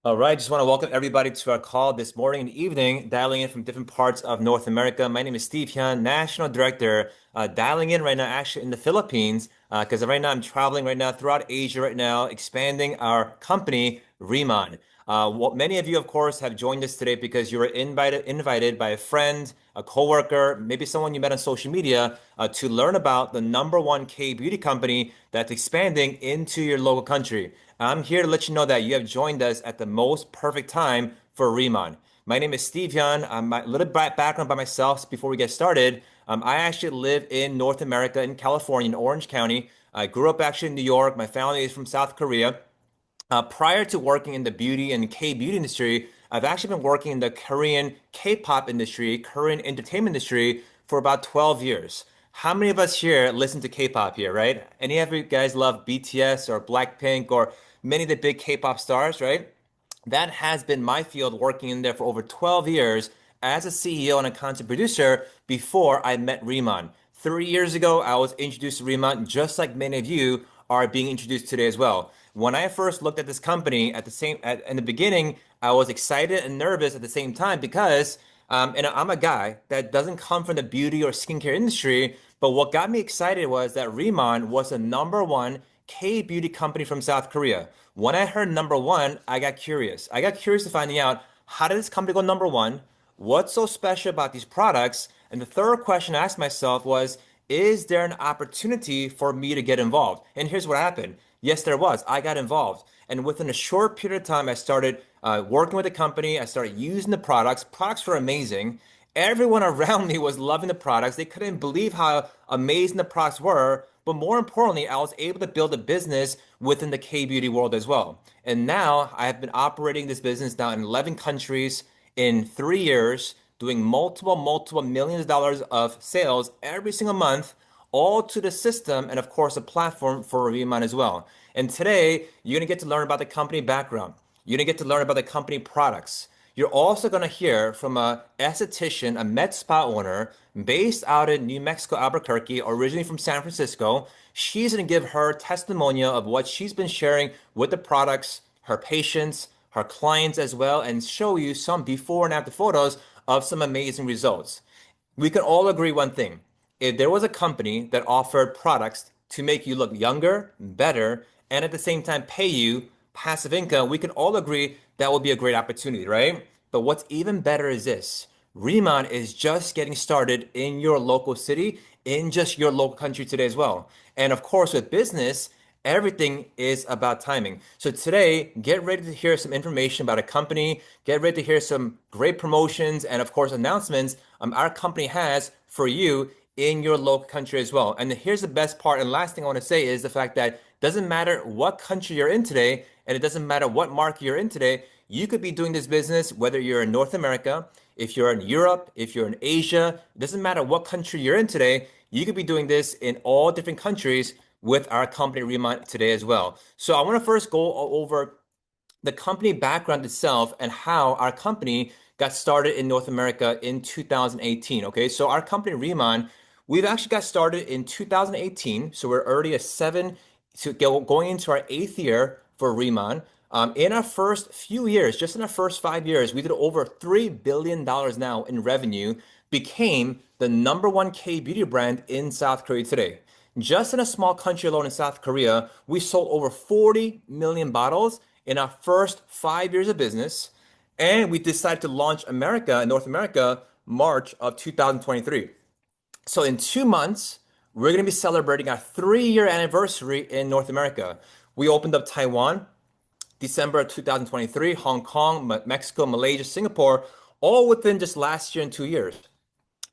All right, just want to welcome everybody to our call this morning and evening, dialing in from different parts of North America. My name is Steve Hyun, National Director, dialing in right now, actually in the Philippines, because right now I'm traveling right now throughout Asia right now, expanding our company, RIMAN. Many of you, of course, have joined us today because you were invited by a friend, a coworker, maybe someone you met on social media, to learn about the number one K-beauty company that's expanding into your local country. I'm here to let you know that you have joined us at the most perfect time for RIMAN. My name is Steve Hyun. A little background by myself before we get started. I actually live in North America in California, in Orange County. I grew up actually in New York. My family is from South Korea. Prior to working in the beauty and K-beauty industry, I've actually been working in the Korean K-pop industry, Korean entertainment industry for about 12 years. How many of us here listen to K-pop here, right? Any of you guys love BTS or Blackpink or many of the big K-pop stars, right? That has been my field working in there for over 12 years as a CEO and a content producer before I met RIMAN. 3 years ago, I was introduced to RIMAN just like many of you are being introduced today as well. When I first looked at this company in the beginning, I was excited and nervous at the same time because and I'm a guy that doesn't come from the beauty or skincare industry, but what got me excited was that RIMAN was the number one K-beauty company from South Korea. When I heard number one, I got curious. I got curious to finding out how did this company go number one? What's so special about these products? And the third question I asked myself was, is there an opportunity for me to get involved? And here's what happened. Yes, there was. I got involved. And within a short period of time, I started working with the company. I started using the products. Products were amazing. Everyone around me was loving the products. They couldn't believe how amazing the products were. But more importantly, I was able to build a business within the K-beauty world as well. And now I have been operating this business now in 11 countries in 3 years, doing multiple millions of dollars of sales every single month, all to the system and of course a platform for ReviewMine as well. And today you're gonna get to learn about the company background. You're gonna get to learn about the company products. You're also gonna hear from a esthetician, a med spa owner based out in New Mexico, Albuquerque, originally from San Francisco. She's gonna give her testimonial of what she's been sharing with the products, her patients, her clients as well, and show you some before and after photos of some amazing results. We can all agree one thing. If there was a company that offered products to make you look younger, better, and at the same time pay you passive income, we can all agree that would be a great opportunity, right? But what's even better is this. RIMAN is just getting started in your local city, in just your local country today as well. And of course, with business, everything is about timing. So today, get ready to hear some information about a company, get ready to hear some great promotions and of course announcements our company has for you in your local country as well. And here's the best part and last thing I want to say is the fact that it doesn't matter what country you're in today and it doesn't matter what market you're in today, you could be doing this business whether you're in North America, if you're in Europe, if you're in Asia, it doesn't matter what country you're in today, you could be doing this in all different countries with our company RIMAN today as well. So I want to first go over the company background itself and how our company got started in North America in 2018. Okay, so our company RIMAN, we've actually got started in 2018. So we're already going into our eighth year for RIMAN. In our first few years, just in our first 5 years, we did over $3 billion now in revenue, became the number one K beauty brand in South Korea today. Just in a small country alone in South Korea, we sold over 40 million bottles in our first 5 years of business. And we decided to launch North America, March of 2023. So in 2 months, we're going to be celebrating our 3-year anniversary in North America. We opened up Taiwan, December of 2023, Hong Kong, Mexico, Malaysia, Singapore, all within just last year and 2 years.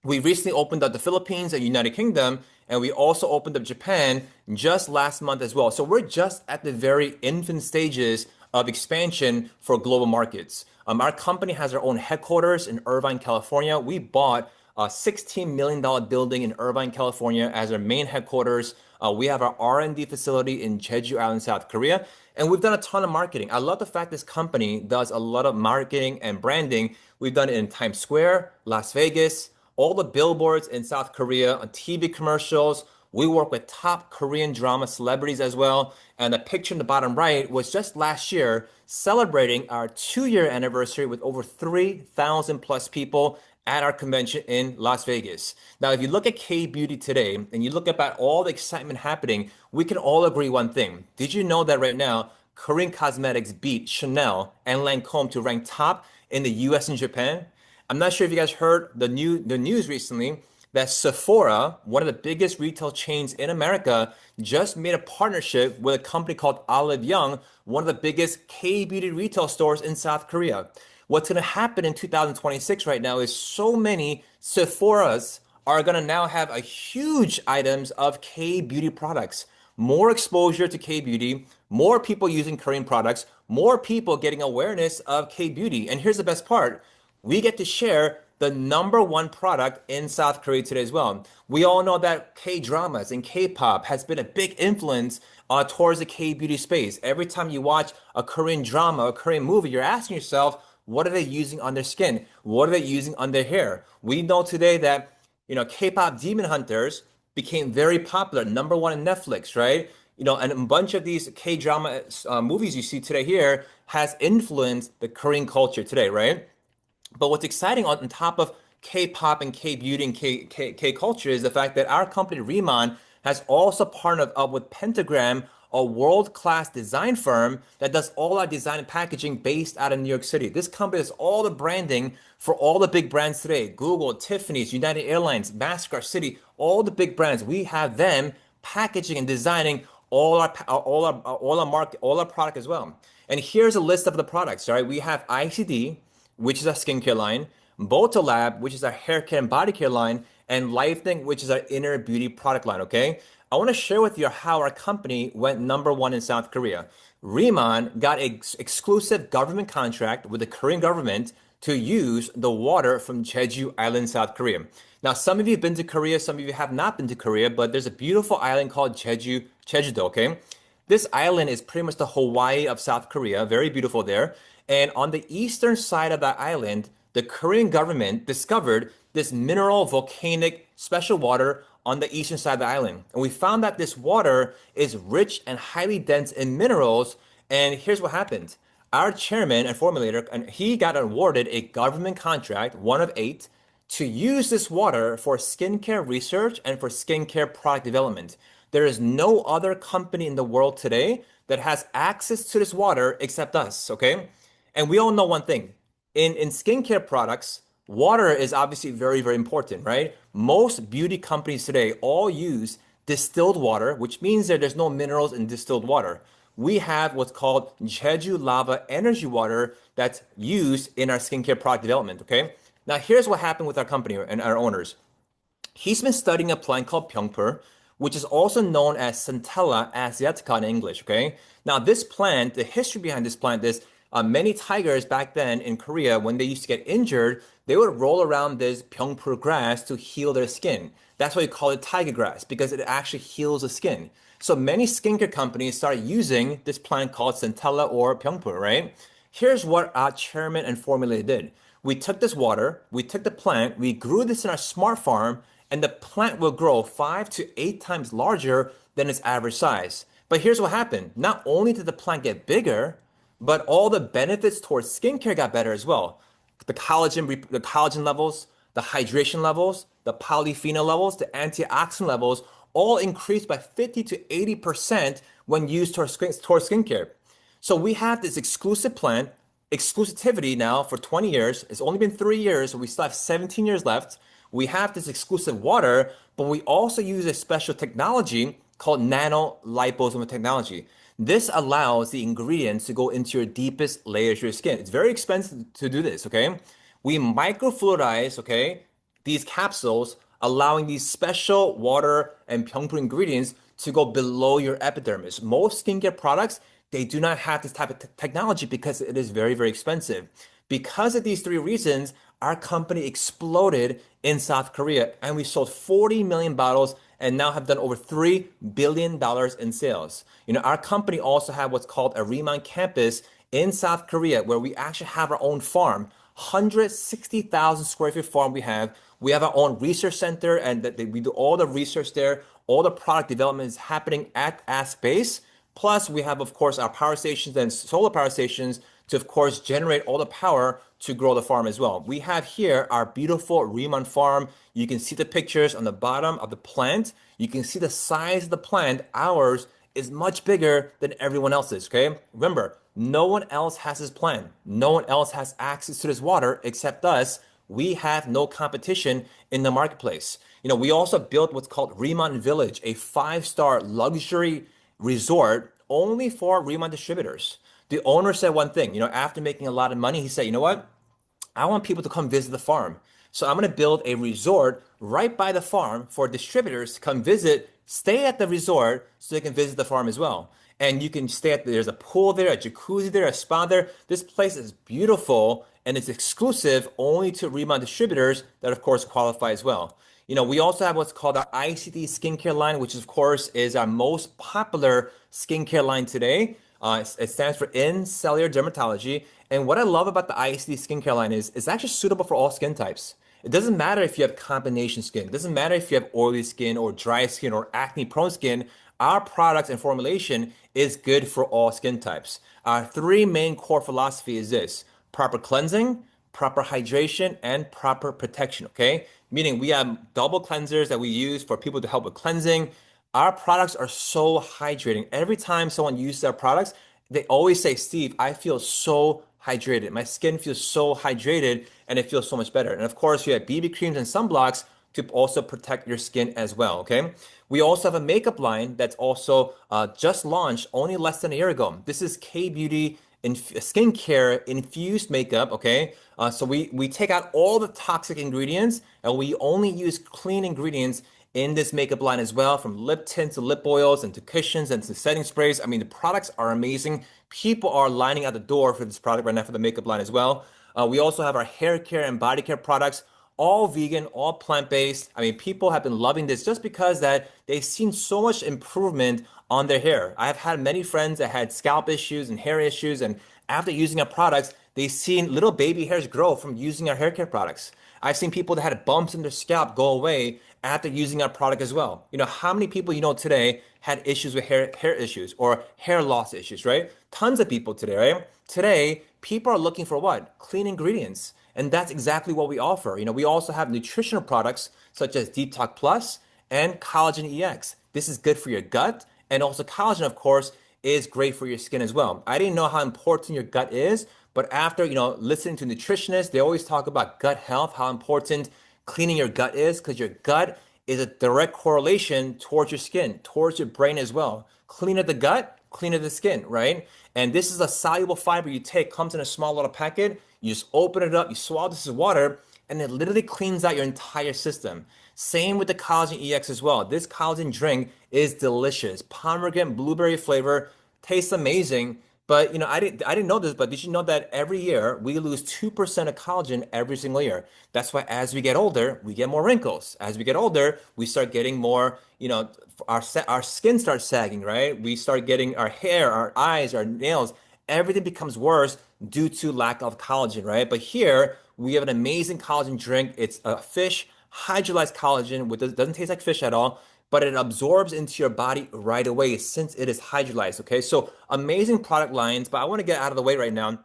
We recently opened up the Philippines and United Kingdom, and we also opened up Japan just last month as well. So we're just at the very infant stages of expansion for global markets. Our company has our own headquarters in Irvine, California. We bought a $16 million building in Irvine, California as our main headquarters. We have our R&D facility in Jeju Island, South Korea, and we've done a ton of marketing. I love the fact this company does a lot of marketing and branding. We've done it in Times Square, Las Vegas, all the billboards in South Korea, on TV commercials, We work with top Korean drama celebrities as well. And the picture in the bottom right was just last year celebrating our 2-year anniversary with over 3,000 plus people at our convention in Las Vegas. Now, if you look at K-beauty today and you look about all the excitement happening, we can all agree one thing. Did you know that right now, Korean cosmetics beat Chanel and Lancome to rank top in the US and Japan? I'm not sure if you guys heard the news recently that Sephora, one of the biggest retail chains in America, just made a partnership with a company called Olive Young, one of the biggest K-beauty retail stores in South Korea. What's going to happen in 2026 right now is so many Sephoras are going to now have a huge items of K-beauty products. More exposure to K-beauty, more people using Korean products, more people getting awareness of K-beauty. And here's the best part. We get to share the number one product in South Korea today as well. We all know that K-dramas and K-pop has been a big influence towards the K-beauty space. Every time you watch a Korean drama, a Korean movie, you're asking yourself, what are they using on their skin? What are they using on their hair? We know today that, K-pop Demon Hunters became very popular, number one in Netflix, right? And a bunch of these K-drama movies you see today here has influenced the Korean culture today, right? But what's exciting on top of K-pop and K-beauty and K culture is the fact that our company RIMAN has also partnered up with Pentagram, a world-class design firm that does all our design and packaging based out of New York City. This company does all the branding for all the big brands today: Google, Tiffany's, United Airlines, Mastercard, City, all the big brands. We have them packaging and designing all our product as well. And here's a list of the products. All right, we have ICD, which is our skincare line, Lab, which is our hair care and body care line, and LifeThing, which is our inner beauty product line, okay? I want to share with you how our company went number one in South Korea. Riman got an exclusive government contract with the Korean government to use the water from Jeju Island, South Korea. Now, some of you have been to Korea, some of you have not been to Korea, but there's a beautiful island called Jeju-do, okay? This island is pretty much the Hawaii of South Korea, very beautiful there. And on the eastern side of that island, the Korean government discovered this mineral volcanic special water on the eastern side of the island. And we found that this water is rich and highly dense in minerals. And here's what happened. Our chairman and formulator, and he got awarded a government contract, one of 8, to use this water for skincare research and for skincare product development. There is no other company in the world today that has access to this water except us, okay? And we all know one thing. In skincare products, water is obviously very, very important, right? Most beauty companies today all use distilled water, which means that there's no minerals in distilled water. We have what's called Jeju Lava energy water that's used in our skincare product development, okay? Now, here's what happened with our company and our owners. He's been studying a plant called Pyeongpur, which is also known as Centella asiatica in English, okay? Now, this plant, the history behind this plant is many tigers back then in Korea, when they used to get injured, they would roll around this Pyeongpur grass to heal their skin. That's why we call it tiger grass, because it actually heals the skin. So many skincare companies started using this plant called Centella or Pyeongpur, right? Here's what our chairman and formulator did. We took this water, we took the plant, we grew this in our smart farm, and the plant will grow 5 to 8 times larger than its average size. But here's what happened. Not only did the plant get bigger, but all the benefits towards skincare got better as well. The collagen levels, the hydration levels, the polyphenol levels, the antioxidant levels all increased by 50 to 80% when used towards skincare. So we have this exclusive plant, exclusivity now for 20 years. It's only been 3 years, so we still have 17 years left. We have this exclusive water, but we also use a special technology called nano liposomal technology. This allows the ingredients to go into your deepest layers of your skin. It's very expensive to do this, okay? We microfluidize, okay, these capsules, allowing these special water and Pyeongpur ingredients to go below your epidermis. Most skincare products, they do not have this type of technology because it is very, very expensive. Because of these 3 reasons, our company exploded in South Korea and we sold 40 million bottles and now have done over $3 billion in sales. Our company also have what's called a RIMAN campus in South Korea, where we actually have our own farm, 160,000 square feet farm we have. We have our own research center and we do all the research there. All the product development is happening at Ask Base. Plus, we have, of course, our power stations and solar power stations to, of course, generate all the power to grow the farm as well. We have here our beautiful RIMAN farm. You can see the pictures on the bottom of the plant. You can see the size of the plant. Ours is much bigger than everyone else's, okay? Remember, no one else has this plant. No one else has access to this water except us. We have no competition in the marketplace. We also built what's called RIMAN Village, a five-star luxury resort only for RIMAN distributors. The owner said one thing, after making a lot of money, he said, you know what? I want people to come visit the farm. So I'm going to build a resort right by the farm for distributors to come visit, stay at the resort so they can visit the farm as well. And you can stay there's a pool there, a jacuzzi there, a spa there. This place is beautiful and it's exclusive only to RIMAN distributors that of course qualify as well. We also have what's called our ICT skincare line, which of course is our most popular skincare line today. It stands for In Cellular Dermatology. And what I love about the ICT skincare line is it's actually suitable for all skin types. It doesn't matter if you have combination skin. It doesn't matter if you have oily skin or dry skin or acne prone skin. Our products and formulation is good for all skin types. Our three main core philosophy is this: proper cleansing, proper hydration, and proper protection, okay? Meaning we have double cleansers that we use for people to help with cleansing. Our products are so hydrating. Every time someone uses our products, they always say, Steve, I feel so hydrated. My skin feels so hydrated and it feels so much better. And of course, you have BB creams and sunblocks to also protect your skin as well, okay? We also have a makeup line that's also just launched only less than a year ago. This is K-Beauty skincare infused makeup, okay? So we take out all the toxic ingredients and we only use clean ingredients in this makeup line as well, from lip tints to lip oils and to cushions and to setting sprays. I mean, the products are amazing. People are lining out the door for this product right now for the makeup line as well. We also have our hair care and body care products, all vegan, all plant-based. I mean, people have been loving this just because that they've seen so much improvement on their hair. I've had many friends that had scalp issues and hair issues, and after using our products, they've seen little baby hairs grow from using our hair care products. I've seen people that had bumps in their scalp go away after using our product as well. How many people today had issues with hair issues or hair loss issues, right? Tons of people today, right? Today, people are looking for what? Clean ingredients. And that's exactly what we offer. We also have nutritional products such as Deep Talk Plus and Collagen EX. This is good for your gut. And also collagen, of course, is great for your skin as well. I didn't know how important your gut is, but after, listening to nutritionists, they always talk about gut health, how important cleaning your gut is, because your gut is a direct correlation towards your skin, towards your brain as well. Cleaner the gut, cleaner the skin, right? And this is a soluble fiber you take, comes in a small little packet. You just open it up, you swallow this as water, and it literally cleans out your entire system. Same with the Collagen EX as well. This collagen drink is delicious. Pomegranate blueberry flavor, tastes amazing. But I didn't know this, but did you know that every year we lose 2% of collagen every single year? That's why as we get older, we get more wrinkles. As we get older, we start getting more, our skin starts sagging, right? We start getting our hair, our eyes, our nails, everything becomes worse due to lack of collagen, right? But here we have an amazing collagen drink. It's a fish hydrolyzed collagen, which doesn't taste like fish at all, but it absorbs into your body right away since it is hydrolyzed, okay? So amazing product lines, but I want to get out of the way right now.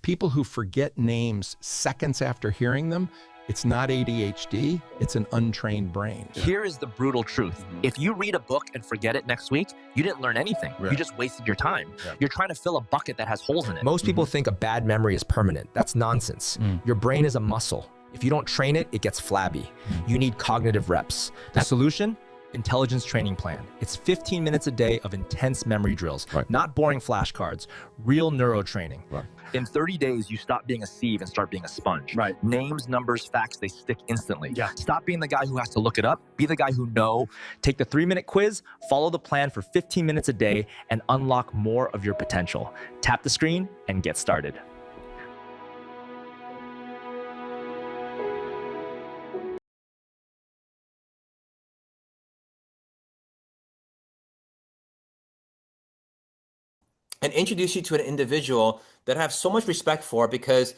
People who forget names seconds after hearing them, it's not ADHD, it's an untrained brain. Here is the brutal truth. If you read a book and forget it next week, you didn't learn anything. Right. You just wasted your time. Yeah. You're trying to fill a bucket that has holes in it. Most people think a bad memory is permanent. That's nonsense. Your brain is a muscle. If you don't train it, it gets flabby. You need cognitive reps. The solution? Intelligence training plan. It's 15 minutes a day of intense memory drills, not boring flashcards, real neuro training. Right. In 30 days, you stop being a sieve and start being a sponge. Right. Names, numbers, facts, they stick instantly. Yeah. Stop being the guy who has to look it up. Be the guy who knows. Take the 3-minute quiz, follow the plan for 15 minutes a day, and unlock more of your potential. Tap the screen and get started. And introduce you to an individual that I have so much respect for because,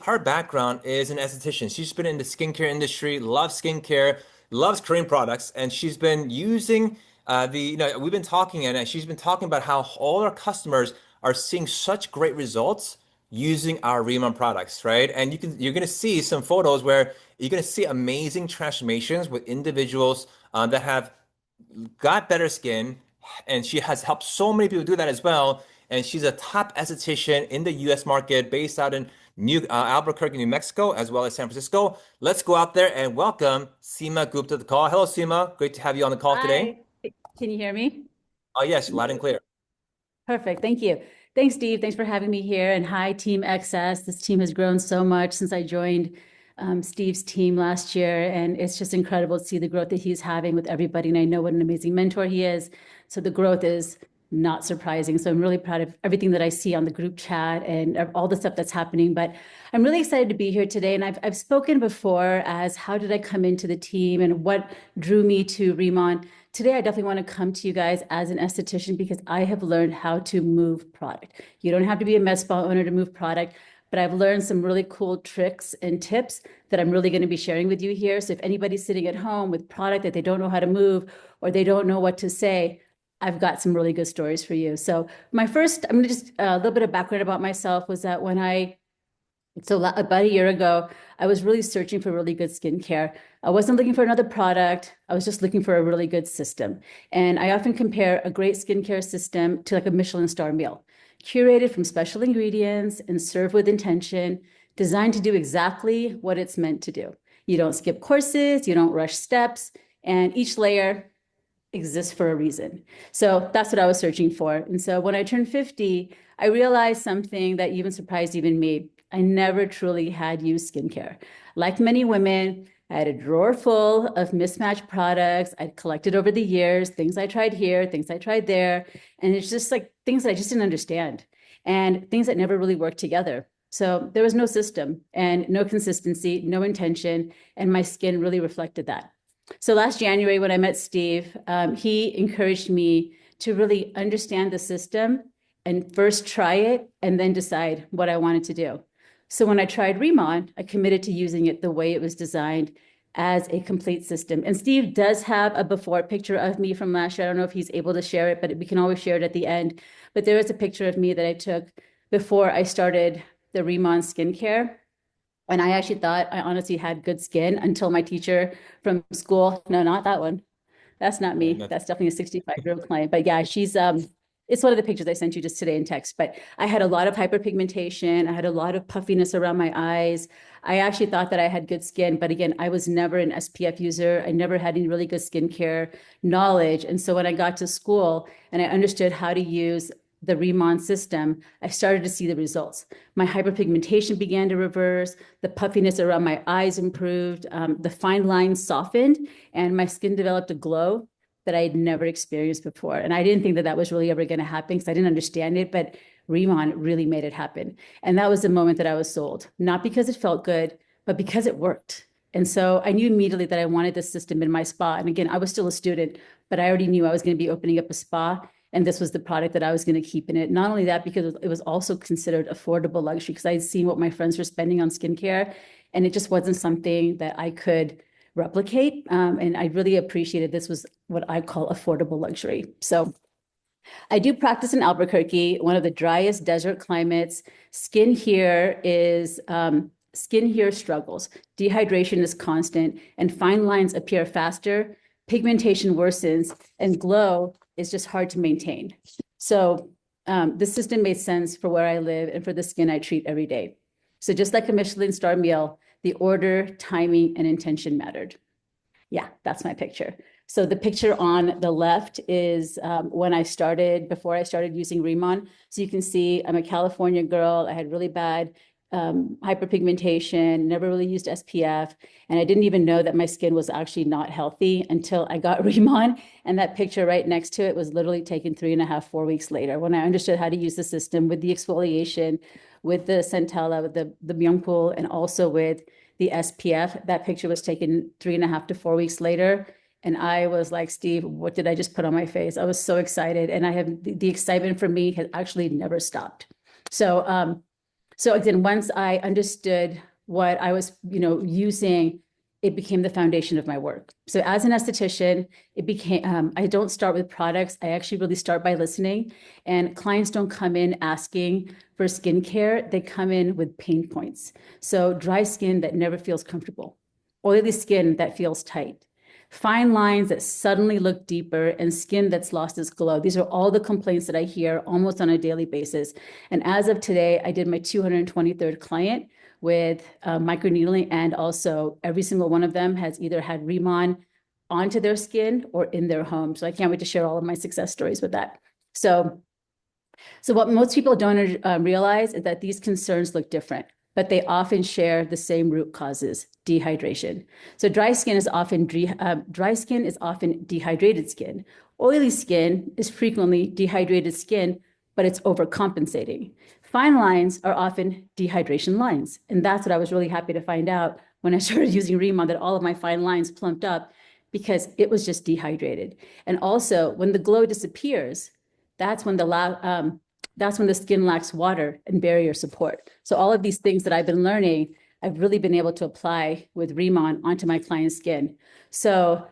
her background is an esthetician. She's been in the skincare industry, loves skincare, loves Korean products, and she's been using we've been talking, and she's been talking about how all our customers are seeing such great results using our RIMAN products, right? And you're gonna see some photos where you're gonna see amazing transformations with individuals that have got better skin, and she has helped so many people do that as well. And she's a top esthetician in the U.S. market, based out in New Albuquerque, New Mexico, as well as San Francisco. Let's go out there and welcome Seema Gupta to the call. Hello, Seema. Great to have you on the call today. Hi, can you hear me? Oh, yes, loud and clear. Perfect. Thank you. Thanks, Steve. Thanks for having me here. And hi, Team XS. This team has grown so much since I joined Steve's team last year. And it's just incredible to see the growth that he's having with everybody. And I know what an amazing mentor he is. So the growth is not surprising. So I'm really proud of everything that I see on the group chat and all the stuff that's happening. But I'm really excited to be here today. And I've spoken before as how did I come into the team and what drew me to RIMAN. Today, I definitely want to come to you guys as an esthetician because I have learned how to move product. You don't have to be a med spa owner to move product, but I've learned some really cool tricks and tips that I'm really going to be sharing with you here. So if anybody's sitting at home with product that they don't know how to move or they don't know what to say, I've got some really good stories for you. So I'm going to just a little bit of background about myself was that about a year ago, I was really searching for really good skincare. I wasn't looking for another product. I was just looking for a really good system. And I often compare a great skincare system to like a Michelin star meal, curated from special ingredients and served with intention, designed to do exactly what it's meant to do. You don't skip courses, you don't rush steps, and each layer exists for a reason. So that's what I was searching for. And so when I turned 50, I realized something that even surprised even me. I never truly had used skincare. Like many women, I had a drawer full of mismatched products I'd collected over the years, things I tried here, things I tried there. And it's just like things that I just didn't understand and things that never really worked together. So there was no system and no consistency, no intention, and my skin really reflected that. So last January when I met Steve, he encouraged me to really understand the system and first try it and then decide what I wanted to do. So when I tried RIMAN, I committed to using it the way it was designed as a complete system. And Steve does have a before picture of me from last year. I don't know if he's able to share it, but we can always share it at the end. But there is a picture of me that I took before I started the RIMAN skincare. And I actually thought I honestly had good skin until my teacher from school, no, not that one. That's not me. That's definitely a 65-year-old client. But yeah, she's it's one of the pictures I sent you just today in text, but I had a lot of hyperpigmentation. I had a lot of puffiness around my eyes. I actually thought that I had good skin, but again, I was never an SPF user. I never had any really good skincare knowledge. And so when I got to school and I understood how to use the RIMAN system, I started to see the results. My hyperpigmentation began to reverse, the puffiness around my eyes improved, the fine lines softened, and my skin developed a glow that I had never experienced before. And I didn't think that that was really ever going to happen because I didn't understand it, but RIMAN really made it happen. And that was the moment that I was sold, not because it felt good, but because it worked. And so I knew immediately that I wanted this system in my spa. And again, I was still a student, but I already knew I was going to be opening up a spa. And this was the product that I was going to keep in it. Not only that, because it was also considered affordable luxury because I'd seen what my friends were spending on skincare. And it just wasn't something that I could replicate. And I really appreciated this was what I call affordable luxury. So I do practice in Albuquerque, one of the driest desert climates. Skin here struggles. Dehydration is constant and fine lines appear faster. Pigmentation worsens and glow is just hard to maintain. So the system made sense for where I live and for the skin I treat every day. So just like a Michelin star meal, the order, timing, and intention mattered. Yeah, that's my picture. So the picture on the left is before I started using RIMAN. So you can see I'm a California girl. I had really bad hyperpigmentation, never really used SPF. And I didn't even know that my skin was actually not healthy until I got RIMAN. And that picture right next to it was literally taken 3.5, 4 weeks later when I understood how to use the system with the exfoliation, with the centella, with the Myeongpool, and also with the SPF. That picture was taken 3.5 to 4 weeks later. And I was like, Steve, what did I just put on my face? I was so excited. And I have the excitement for me has actually never stopped. So again, once I understood what I was, using, it became the foundation of my work. So as an esthetician, it became, I don't start with products. I actually really start by listening. And clients don't come in asking for skincare. They come in with pain points. So dry skin that never feels comfortable, oily skin that feels tight, fine lines that suddenly look deeper, and skin that's lost its glow. These are all the complaints that I hear almost on a daily basis. And as of today, I did my 223rd client with microneedling, and also every single one of them has either had RIMAN onto their skin or in their home. So I can't wait to share all of my success stories with that. So what most people don't realize is that these concerns look different, but they often share the same root causes: dehydration. So dry skin is often dehydrated skin. Oily skin is frequently dehydrated skin, but it's overcompensating. Fine lines are often dehydration lines. And that's what I was really happy to find out when I started using RIMAN, that all of my fine lines plumped up because it was just dehydrated. And also, when the glow disappears, that's when the skin lacks water and barrier support. So all of these things that I've been learning, I've really been able to apply with RIMAN onto my client's skin. So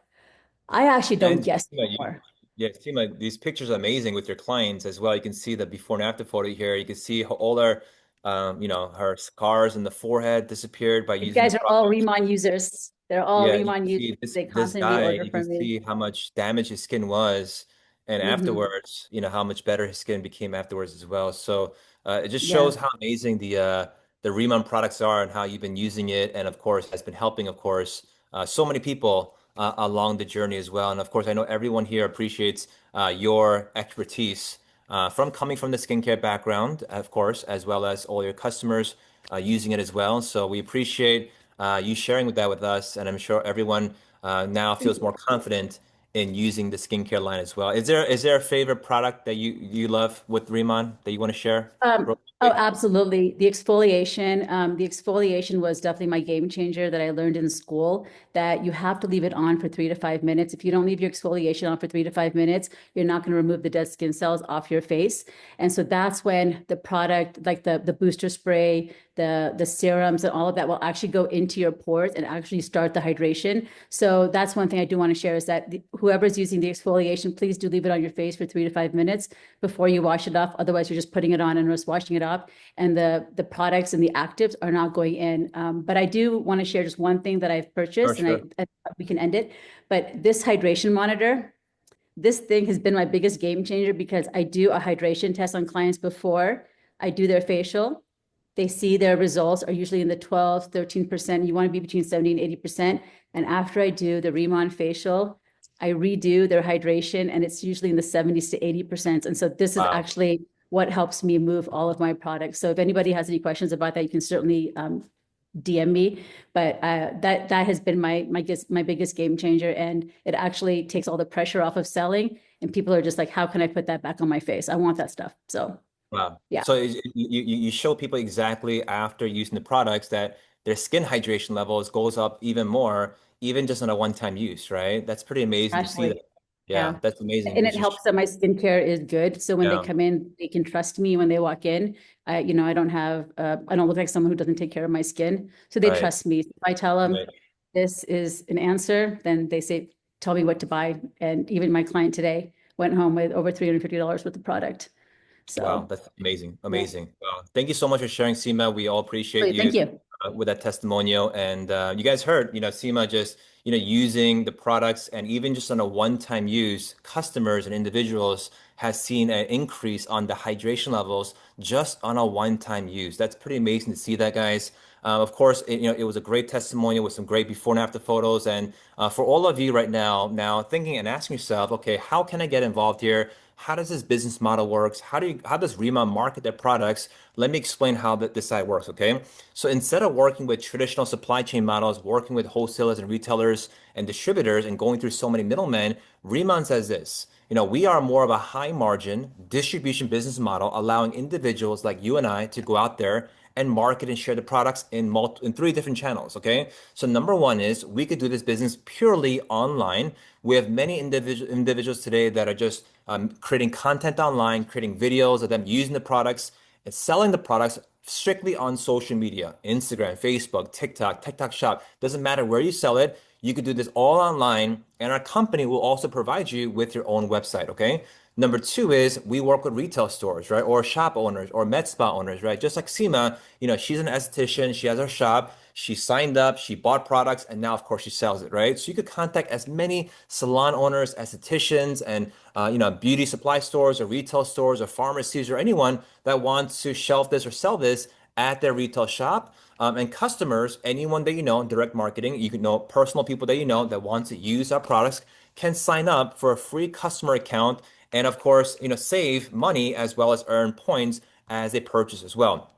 I actually don't And guess Seema, anymore. yeah, Seema, these pictures are amazing with your clients as well. You can see the before and after photo here. You can see how all her, her scars in the forehead disappeared by You using the guys are all product. RIMAN users. They're all Yeah, you RIMAN can users. see They this constantly guy, reorder you can from me. see how much damage his skin was, and Hmm. afterwards, how much better his skin became afterwards as well. So it just Yeah. shows how amazing the Riemann products are and how you've been using it, and of course has been helping, of course, so many people along the journey as well. And of course, I know everyone here appreciates your expertise from coming from the skincare background, of course, as well as all your customers using it as well. So we appreciate you sharing with that with us, and I'm sure everyone now Thank feels you. more confident in using the skincare line as well. Is there a favorite product that you love with Riemann that you want to share real Oh, quick? absolutely. The exfoliation was definitely my game changer that I learned in school, that you have to leave it on for 3 to 5 minutes. If you don't leave your exfoliation on for 3 to 5 minutes, you're not going to remove the dead skin cells off your face. And so that's when the product, like the booster spray, the serums and all of that will actually go into your pores and actually start the hydration. So that's one thing I do want to share, is that whoever's using the exfoliation, please do leave it on your face for 3 to 5 minutes before you wash it off. Otherwise, you're just putting it on and just washing it off. And the products and the actives are not going in. But I do want to share just one thing that I've Sure, purchased, and sure. we can end it. But this hydration monitor, this thing has been my biggest game changer, because I do a hydration test on clients before I do their facial. They see their results are usually in the 12, 13%. You want to be between 70 and 80%. And after I do the Remon facial, I redo their hydration, and it's usually in the 70s to 80%. And so this is Wow. actually what helps me move all of my products. So if anybody has any questions about that, you can certainly DM me. But that has been my biggest game changer, and it actually takes all the pressure off of selling. And people are just like, how can I put that back on my face? I want that stuff. So Wow. yeah. So you show people exactly after using the products that their skin hydration levels goes up even more, even just on a one-time use, right? That's pretty amazing to see that. Actually, Yeah, yeah. that's amazing. And It's it just helps that my skincare is good. So when they yeah, come in, they can trust me when they walk in. I don't look like someone who doesn't take care of my skin. So they right, trust me. If I tell them right. this is an answer, then they say, tell me what to buy. And even my client today went home with over $350 worth of product. Wow, So that's amazing. yeah. Amazing. Wow. Thank you so much for sharing, Seema. We all appreciate Thank you you. with that testimonial. And you guys heard, Seema just, using the products, and even just on a one-time use, customers and individuals has seen an increase on the hydration levels just on a one-time use. That's pretty amazing to see that, guys. Of course, it was a great testimonial with some great before and after photos. And for all of you right now thinking and asking yourself, okay, how can I get involved here? How does this business model works? How does Rima market their products? Let me explain how this side works, okay? So instead of working with traditional supply chain models, working with wholesalers and retailers and distributors and going through so many middlemen, Riemann says this. We are more of a high margin distribution business model, allowing individuals like you and I to go out there and market and share the products in three different channels. Okay. So number one is we could do this business purely online. We have many individuals today that are just creating content online, creating videos of them using the products and selling the products strictly on social media, Instagram, Facebook, TikTok Shop. Doesn't matter where you sell it. You could do this all online, and our company will also provide you with your own website, okay? Number two is we work with retail stores, right? Or shop owners or med spa owners, right? Just like Seema, she's an esthetician, she has her shop, she signed up, she bought products, and now, of course, she sells it, right? So you could contact as many salon owners, estheticians, and beauty supply stores or retail stores or pharmacies or anyone that wants to shelf this or sell this at their retail shop. And customers, anyone that you know, direct marketing, you can know personal people that you know that want to use our products can sign up for a free customer account and of course, save money as well as earn points as they purchase as well.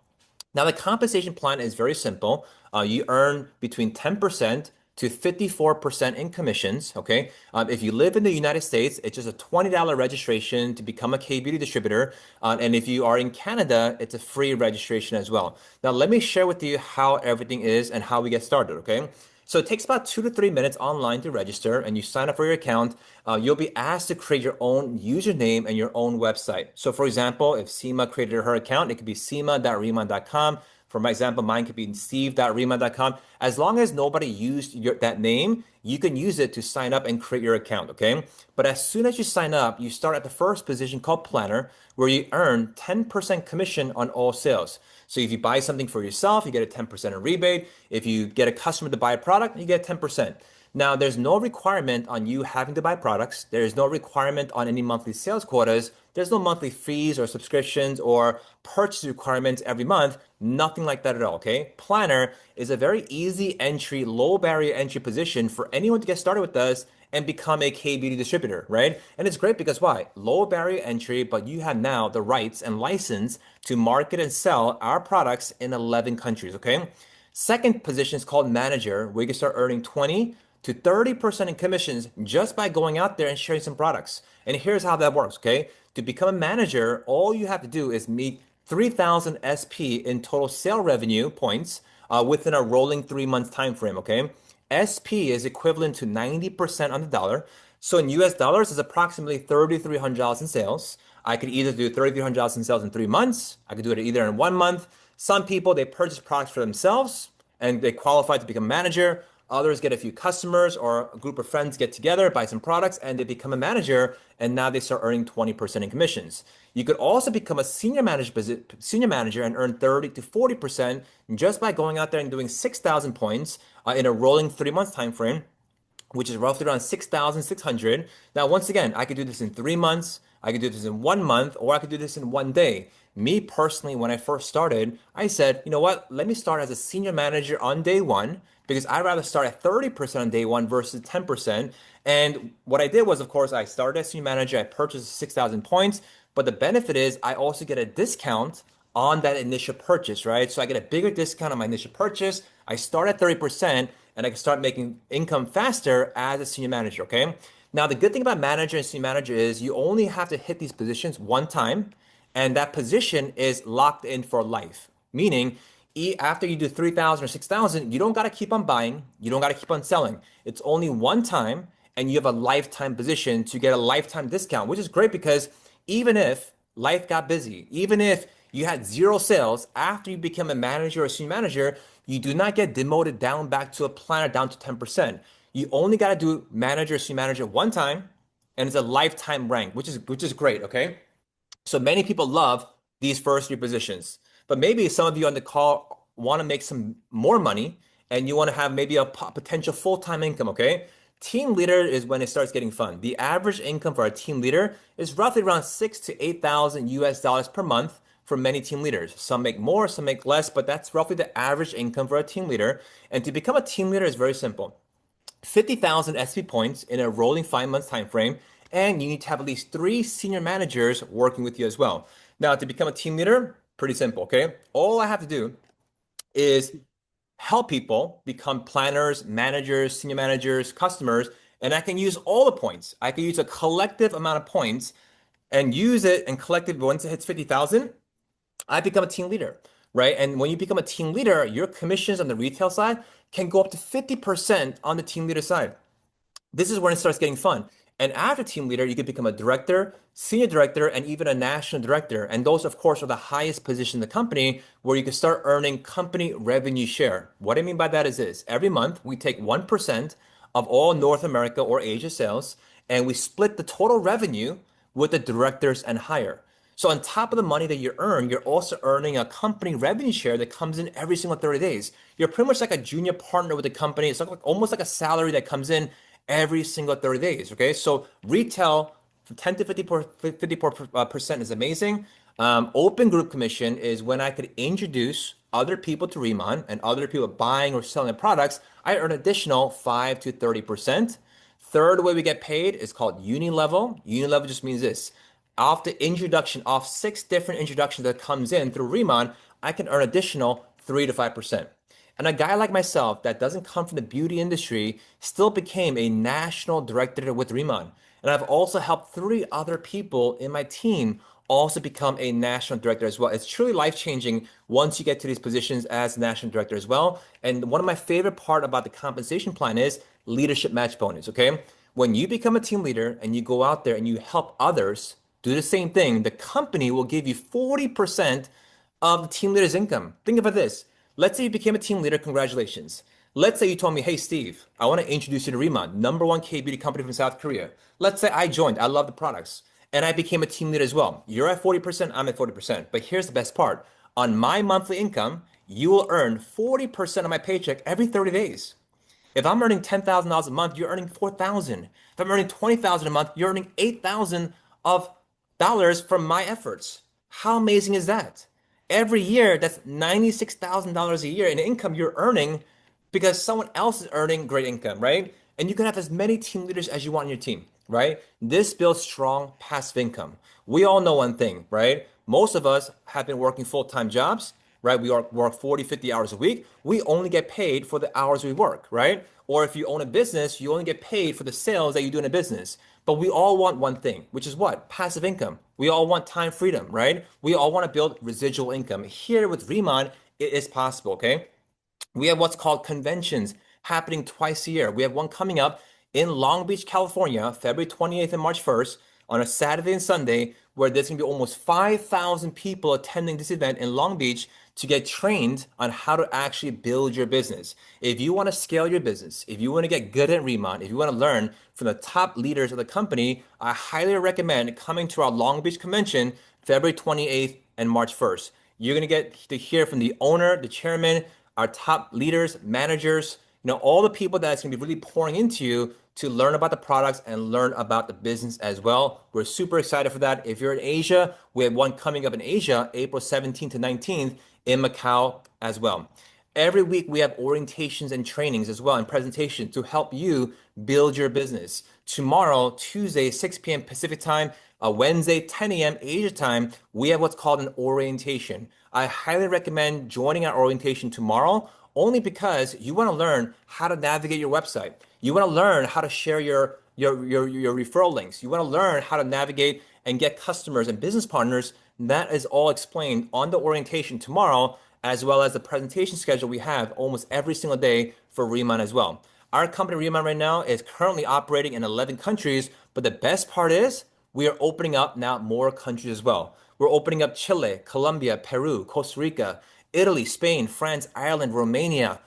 Now, the compensation plan is very simple. You earn between 10% to 54% in commissions. Okay. If you live in the United States, it's just a $20 registration to become a K-beauty distributor. And if you are in Canada, it's a free registration as well. Now, let me share with you how everything is and how we get started. Okay. So it takes about 2 to 3 minutes online to register, and you sign up for your account. You'll be asked to create your own username and your own website. So for example, if Seema created her account, it could be seema.riman.com. For my example, mine could be steve.riman.com. As long as nobody used that name, you can use it to sign up and create your account, okay? But as soon as you sign up, you start at the first position called planner, where you earn 10% commission on all sales. So if you buy something for yourself, you get a 10% in rebate. If you get a customer to buy a product, you get 10%. Now, there's no requirement on you having to buy products. There's no requirement on any monthly sales quotas. There's no monthly fees or subscriptions or purchase requirements every month. Nothing like that at all, okay? Planner is a very easy entry, low barrier entry position for anyone to get started with us and become a K-beauty distributor, right? And it's great because why? Low barrier entry, but you have now the rights and license to market and sell our products in 11 countries, okay? Second position is called manager, where you can start earning 20 to 30% in commissions just by going out there and sharing some products. And here's how that works, okay? To become a manager, all you have to do is meet 3,000 SP in total sale revenue points within a rolling 3 month time frame, okay? SP is equivalent to 90% on the dollar. So in US dollars, it's approximately $3,300 in sales. I could either do $3,300 in sales in 3 months. I could do it either in 1 month. Some people, they purchase products for themselves and they qualify to become a manager. Others get a few customers or a group of friends get together, buy some products, and they become a manager. And now they start earning 20% in commissions. You could also become a senior manager and earn 30 to 40% just by going out there and doing 6,000 points in a rolling 3 month time frame, which is roughly around 6,600. Now, once again, I could do this in 3 months, I could do this in 1 month, or I could do this in one day. Me personally, when I first started, I said, you know what, let me start as a senior manager on day one because I'd rather start at 30% on day one versus 10%. And what I did was, of course, I started as senior manager, I purchased 6,000 points, but the benefit is I also get a discount on that initial purchase, right? So I get a bigger discount on my initial purchase. I start at 30% and I can start making income faster as a senior manager, okay? Now, the good thing about manager and senior manager is you only have to hit these positions one time, and that position is locked in for life. Meaning, after you do 3,000 or 6,000, you don't got to keep on buying. You don't got to keep on selling. It's only one time, and you have a lifetime position to get a lifetime discount, which is great because even if life got busy, even if you had zero sales after you become a manager or a senior manager, you do not get demoted down back to a planner down to 10%. You only got to do manager, senior manager one time, and it's a lifetime rank, which is great, okay? So many people love these first three positions, but maybe some of you on the call want to make some more money and you want to have maybe a potential full-time income, okay? Team leader is when it starts getting fun. The average income for a team leader is roughly around 6,000 to 8,000 US dollars per month for many team leaders. Some make more, some make less, but that's roughly the average income for a team leader. And to become a team leader is very simple. 50,000 SP points in a rolling 5 month time frame, and you need to have at least 3 senior managers working with you as well. Now, to become a team leader, pretty simple, okay? All I have to do is help people become planners, managers, senior managers, customers, and I can use all the points. I can use a collective amount of points and use it and collective once it hits 50,000, I become a team leader, right? And when you become a team leader, your commissions on the retail side can go up to 50% on the team leader side. This is when it starts getting fun. And after team leader, you could become a director, senior director, and even a national director. And those, of course, are the highest position in the company where you can start earning company revenue share. What I mean by that is this: every month we take 1% of all North America or Asia sales, and we split the total revenue with the directors and higher. So on top of the money that you earn, you're also earning a company revenue share that comes in every single 30 days. You're pretty much like a junior partner with the company. It's like almost like a salary that comes in every single 30 days. Okay. So retail from 10 to 54% is amazing. Open group commission is when I could introduce other people to RIMAN and other people buying or selling products. I earn additional 5 to 30%. Third way we get paid is called uni level. Uni level just means this: off the introduction, off 6 different introductions that comes in through RIMAN, I can earn additional 3 to 5%. And a guy like myself that doesn't come from the beauty industry still became a national director with RIMAN. And I've also helped 3 other people in my team also become a national director as well. It's truly life-changing once you get to these positions as national director as well. And one of my favorite part about the compensation plan is leadership match bonus, okay? When you become a team leader and you go out there and you help others do the same thing, the company will give you 40% of the team leader's income. Think about this. Let's say you became a team leader. Congratulations. Let's say you told me, hey, Steve, I want to introduce you to RIMAN, #1 K-beauty company from South Korea. Let's say I joined. I love the products. And I became a team leader as well. You're at 40%, I'm at 40%. But here's the best part. On my monthly income, you will earn 40% of my paycheck every 30 days. If I'm earning $10,000 a month, you're earning 4,000. If I'm earning 20,000 a month, you're earning 8,000 of dollars from my efforts. How amazing is that? Every year, that's $96,000 a year in income you're earning because someone else is earning great income, right? And you can have as many team leaders as you want on your team, right? This builds strong passive income. We all know one thing, right? Most of us have been working full-time jobs, right? We work 40, 50 hours a week. We only get paid for the hours we work, right? Or if you own a business, you only get paid for the sales that you do in a business. But we all want one thing, which is what? Passive income. We all want time freedom, right? We all want to build residual income. Here with RIMAN, it is possible, okay? We have what's called conventions happening twice a year. We have one coming up in Long Beach, California, February 28th and March 1st on a Saturday and Sunday, where there's going to be almost 5,000 people attending this event in Long Beach to get trained on how to actually build your business. If you want to scale your business, if you want to get good at RIMAN, if you want to learn from the top leaders of the company, I highly recommend coming to our Long Beach convention, February 28th and March 1st. You're going to get to hear from the owner, the chairman, our top leaders, managers, all the people that's going to be really pouring into you to learn about the products and learn about the business as well. We're super excited for that. If you're in Asia, we have one coming up in Asia, April 17th to 19th in Macau as well. Every week we have orientations and trainings as well and presentations to help you build your business. Tomorrow, Tuesday, 6 p.m. Pacific time, Wednesday, 10 a.m. Asia time, we have what's called an orientation. I highly recommend joining our orientation tomorrow only because you want to learn how to navigate your website. You want to learn how to share your referral links. You want to learn how to navigate and get customers and business partners. That is all explained on the orientation tomorrow, as well as the presentation schedule we have almost every single day for RIMAN as well. Our company RIMAN right now is currently operating in 11 countries, but the best part is we are opening up now more countries as well. We're opening up Chile, Colombia, Peru, Costa Rica, Italy, Spain, France, Ireland, Romania,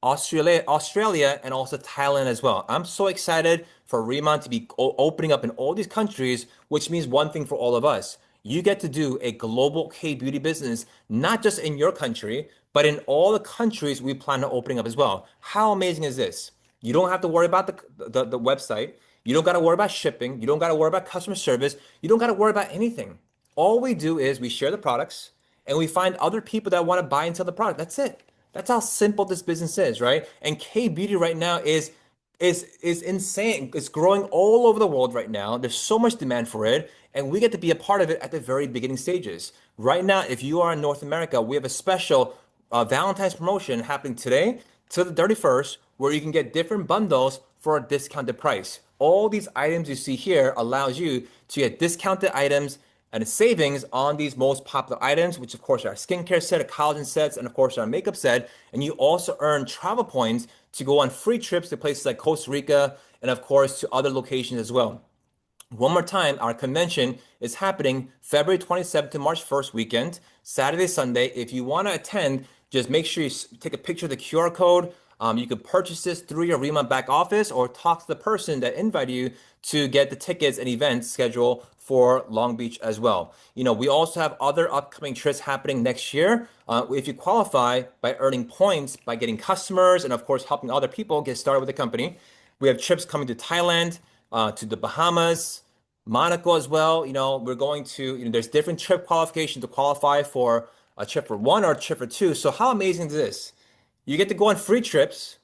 Australia, and also Thailand as well. I'm so excited for RIMAN to be opening up in all these countries, which means one thing for all of us. You get to do a global K-beauty business, not just in your country, but in all the countries we plan on opening up as well. How amazing is this? You don't have to worry about the website. You don't got to worry about shipping. You don't got to worry about customer service. You don't got to worry about anything. All we do is we share the products and we find other people that want to buy and sell the product. That's it. That's how simple this business is, right? And K-beauty right now is insane. It's growing all over the world right now. There's so much demand for it, and we get to be a part of it at the very beginning stages. Right now, if you are in North America, we have a special Valentine's promotion happening today to the 31st, where you can get different bundles for a discounted price. All these items you see here allows you to get discounted items and savings on these most popular items, which of course are our skincare set, our collagen sets, and of course our makeup set. And you also earn travel points to go on free trips to places like Costa Rica and of course to other locations as well. One more time, our convention is happening February 27th to March 1st weekend, Saturday, Sunday. If you want to attend, just make sure you take a picture of the QR code. You can purchase this through your RIMAN back office or talk to the person that invited you to get the tickets and events schedule for Long Beach as well. We also have other upcoming trips happening next year. If you qualify by earning points, by getting customers, and of course, helping other people get started with the company, we have trips coming to Thailand, to the Bahamas, Monaco as well. We're going to, there's different trip qualifications to qualify for a trip for one or a trip for two. So how amazing is this? You get to go on free trips.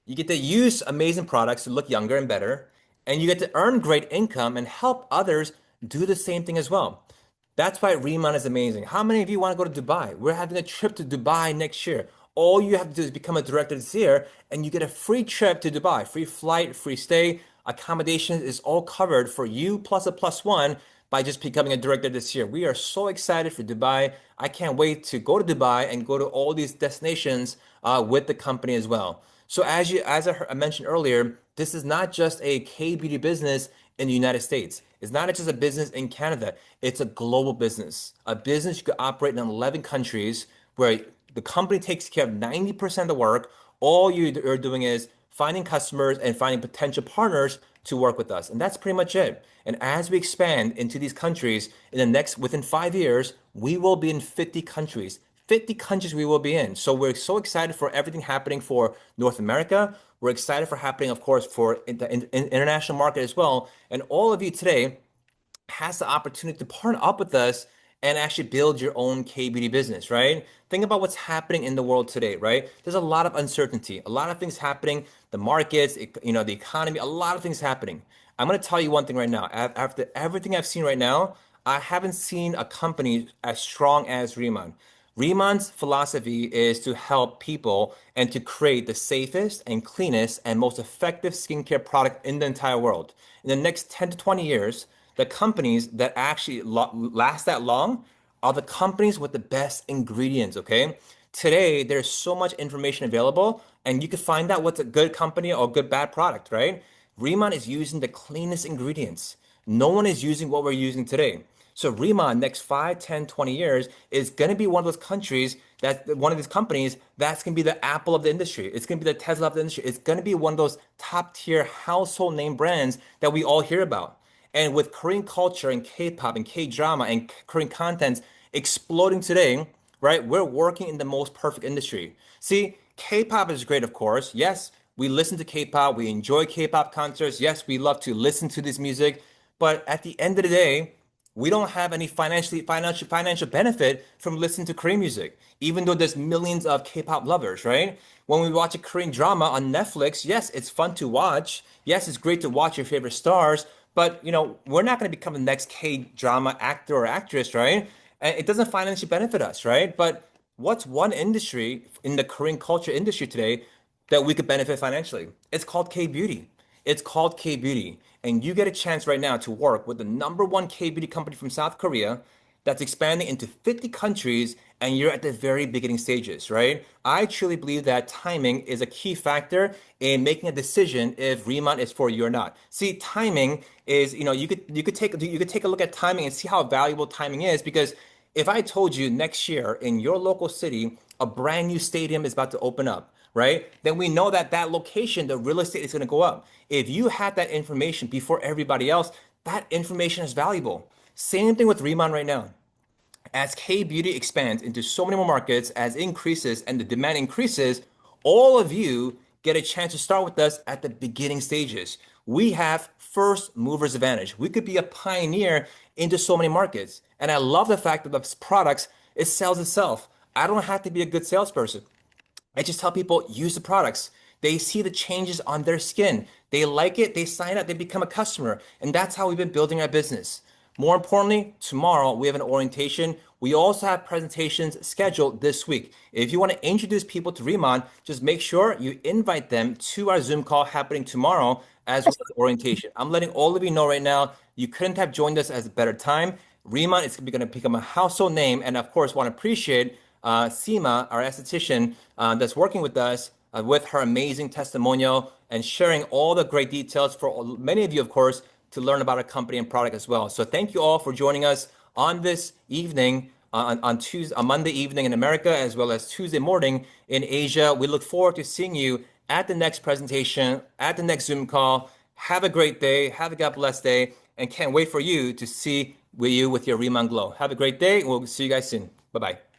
You get to use amazing products to look younger and better, and you get to earn great income and help others do the same thing as well. That's why RIMAN is amazing. How many of you want to go to Dubai? We're having a trip to Dubai next year. All you have to do is become a director this year, and you get a free trip to Dubai, free flight, free stay, accommodation is all covered for you plus a plus one by just becoming a director this year. We are so excited for Dubai. I can't wait to go to Dubai and go to all these destinations with the company as well. So as I mentioned earlier, this is not just a K-beauty business in the United States. It's not just a business in Canada. It's a global business. A business you could operate in 11 countries where the company takes care of 90% of the work. All you're doing is finding customers and finding potential partners to work with us. And that's pretty much it. And as we expand into these countries within 5 years, we will be in 50 countries. 50 countries we will be in. So we're so excited for everything happening for North America. We're excited for happening, of course, for the international market as well. And all of you today has the opportunity to partner up with us and actually build your own K-beauty business, right? Think about what's happening in the world today, right? There's a lot of uncertainty, a lot of things happening, the markets, the economy, a lot of things happening. I'm going to tell you one thing right now. After everything I've seen right now, I haven't seen a company as strong as RIMAN. RIMAN's philosophy is to help people and to create the safest and cleanest and most effective skincare product in the entire world. In the next 10 to 20 years, the companies that actually last that long are the companies with the best ingredients, okay? Today, there's so much information available, and you can find out what's a good company or a good bad product, right? RIMAN is using the cleanest ingredients. No one is using what we're using today. So RIMAN, next 5, 10, 20 years, is going to be one of those countries one of these companies that's going to be the Apple of the industry. It's going to be the Tesla of the industry. It's going to be one of those top tier household name brands that we all hear about. And with Korean culture and K-pop and K-drama and Korean content exploding today, right? We're working in the most perfect industry. See, K-pop is great, of course. Yes, we listen to K-pop. We enjoy K-pop concerts. Yes, we love to listen to this music. But at the end of the day, we don't have any financial benefit from listening to Korean music, even though there's millions of K-pop lovers, right? When we watch a Korean drama on Netflix, yes, it's fun to watch. Yes, it's great to watch your favorite stars. But we're not going to become the next K-drama actor or actress, right? And it doesn't financially benefit us, right? But what's one industry in the Korean culture industry today that we could benefit financially? It's called K-beauty. It's called K-beauty. And you get a chance right now to work with the number one K-beauty company from South Korea that's expanding into 50 countries, and you're at the very beginning stages, right? I truly believe that timing is a key factor in making a decision if RIMAN is for you or not. See, timing is, you could take a look at timing and see how valuable timing is, because if I told you next year in your local city, a brand new stadium is about to open up, right? Then we know that location, the real estate is going to go up. If you had that information before everybody else, that information is valuable. Same thing with RIMAN right now. As K-beauty expands into so many more markets, as it increases and the demand increases, all of you get a chance to start with us at the beginning stages. We have first movers advantage. We could be a pioneer into so many markets. And I love the fact that the products, it sells itself. I don't have to be a good salesperson. I just tell people, use the products. They see the changes on their skin. They like it, they sign up, they become a customer. And that's how we've been building our business. More importantly, tomorrow we have an orientation. We also have presentations scheduled this week. If you want to introduce people to RIMAN, just make sure you invite them to our Zoom call happening tomorrow as well as orientation. I'm letting all of you know right now, you couldn't have joined us at a better time. RIMAN is going to become a household name, and of course, want to appreciate Seema, our esthetician that's working with us with her amazing testimonial and sharing all the great details for many of you, of course, to learn about our company and product as well. So thank you all for joining us on this evening, on Tuesday, on Monday evening in America, as well as Tuesday morning in Asia. We look forward to seeing you at the next presentation, at the next Zoom call. Have a great day. Have a God bless day. And can't wait for you to see you with your RIMAN Glow. Have a great day. We'll see you guys soon. Bye-bye.